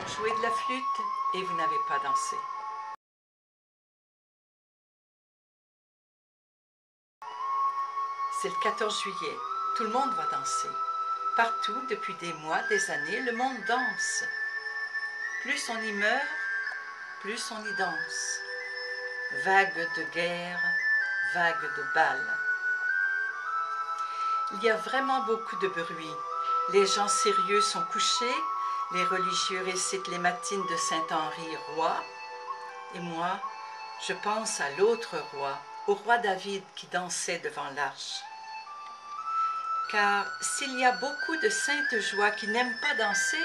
jouez de la flûte et vous n'avez pas dansé. C'est le 14 juillet, tout le monde va danser. Partout, depuis des mois, des années, le monde danse. Plus on y meurt, plus on y danse. Vague de guerre, vague de balles. Il y a vraiment beaucoup de bruit. Les gens sérieux sont couchés, les religieux récitent les matines de Saint-Henri roi. Et moi, je pense à l'autre roi, au roi David qui dansait devant l'arche. Car s'il y a beaucoup de saintes joies qui n'aiment pas danser,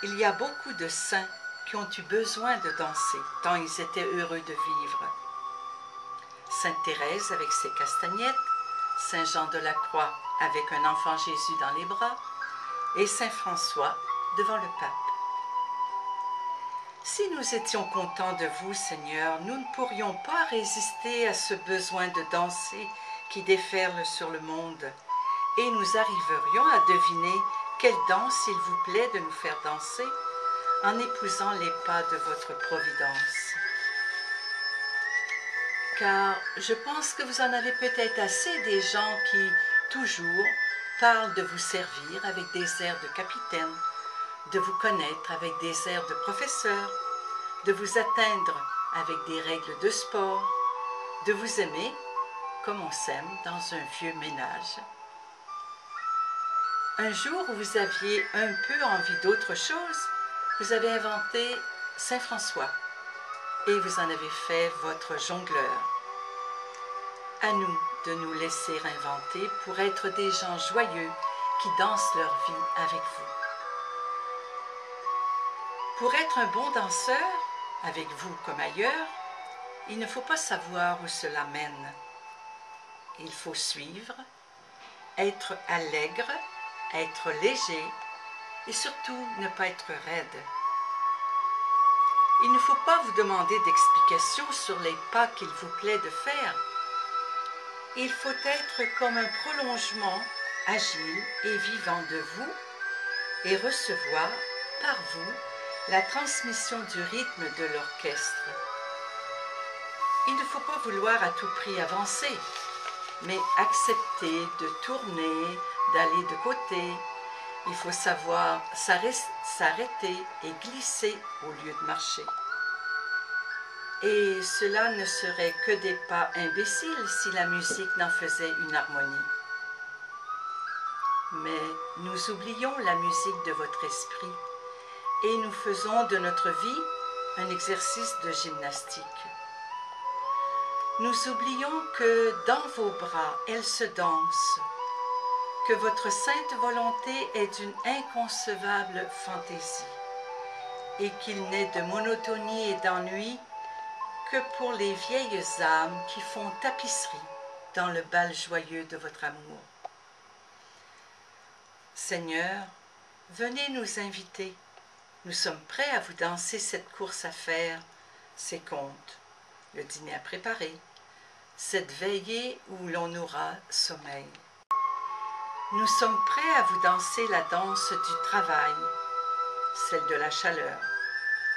il y a beaucoup de saints qui ont eu besoin de danser, tant ils étaient heureux de vivre. Sainte Thérèse avec ses castagnettes, Saint Jean de la Croix avec un enfant Jésus dans les bras, et Saint François devant le pape. Si nous étions contents de vous, Seigneur, nous ne pourrions pas résister à ce besoin de danser qui déferle sur le monde, et nous arriverions à deviner quelle danse il vous plaît de nous faire danser en épousant les pas de votre providence. Car je pense que vous en avez peut-être assez des gens qui, toujours, parlent de vous servir avec des airs de capitaine, de vous connaître avec des airs de professeur, de vous atteindre avec des règles de sport, de vous aimer comme on s'aime dans un vieux ménage. Un jour où vous aviez un peu envie d'autre chose, vous avez inventé Saint François et vous en avez fait votre jongleur. À nous de nous laisser inventer pour être des gens joyeux qui dansent leur vie avec vous. Pour être un bon danseur, avec vous comme ailleurs, il ne faut pas savoir où cela mène. Il faut suivre, être allègre, être léger et surtout ne pas être raide. Il ne faut pas vous demander d'explications sur les pas qu'il vous plaît de faire. Il faut être comme un prolongement agile et vivant de vous et recevoir par vous la transmission du rythme de l'orchestre. Il ne faut pas vouloir à tout prix avancer, mais accepter de tourner, d'aller de côté. Il faut savoir s'arrêter et glisser au lieu de marcher. Et cela ne serait que des pas imbéciles si la musique n'en faisait une harmonie. Mais nous oublions la musique de votre esprit et nous faisons de notre vie un exercice de gymnastique. Nous oublions que dans vos bras, elle se danse, que votre sainte volonté est d'une inconcevable fantaisie et qu'il n'est de monotonie et d'ennui que pour les vieilles âmes qui font tapisserie dans le bal joyeux de votre amour. Seigneur, venez nous inviter. Nous sommes prêts à vous danser cette course à faire, ces contes, le dîner à préparer, cette veillée où l'on aura sommeil. Nous sommes prêts à vous danser la danse du travail, celle de la chaleur,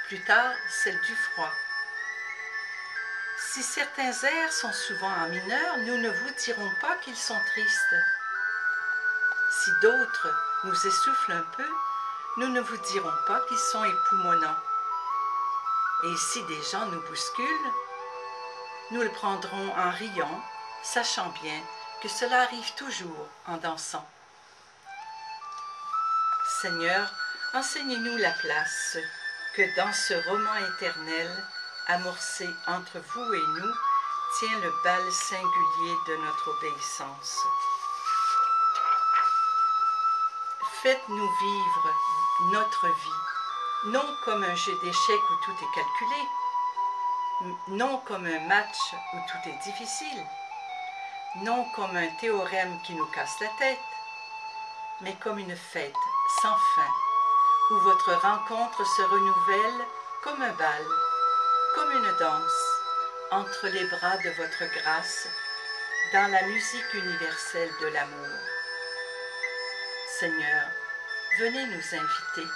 plus tard celle du froid. Si certains airs sont souvent en mineur, nous ne vous dirons pas qu'ils sont tristes. Si d'autres nous essoufflent un peu, nous ne vous dirons pas qu'ils sont époumonnants. Et si des gens nous bousculent, nous le prendrons en riant, sachant bien que cela arrive toujours en dansant. Seigneur, enseignez-nous la place que dans ce roman éternel, amorcé entre vous et nous, tient le bal singulier de notre obéissance. Faites-nous vivre notre vie, non comme un jeu d'échecs où tout est calculé, non comme un match où tout est difficile, non comme un théorème qui nous casse la tête, mais comme une fête sans fin, où votre rencontre se renouvelle comme un bal, comme une danse, entre les bras de votre grâce, dans la musique universelle de l'amour. Seigneur, venez nous inviter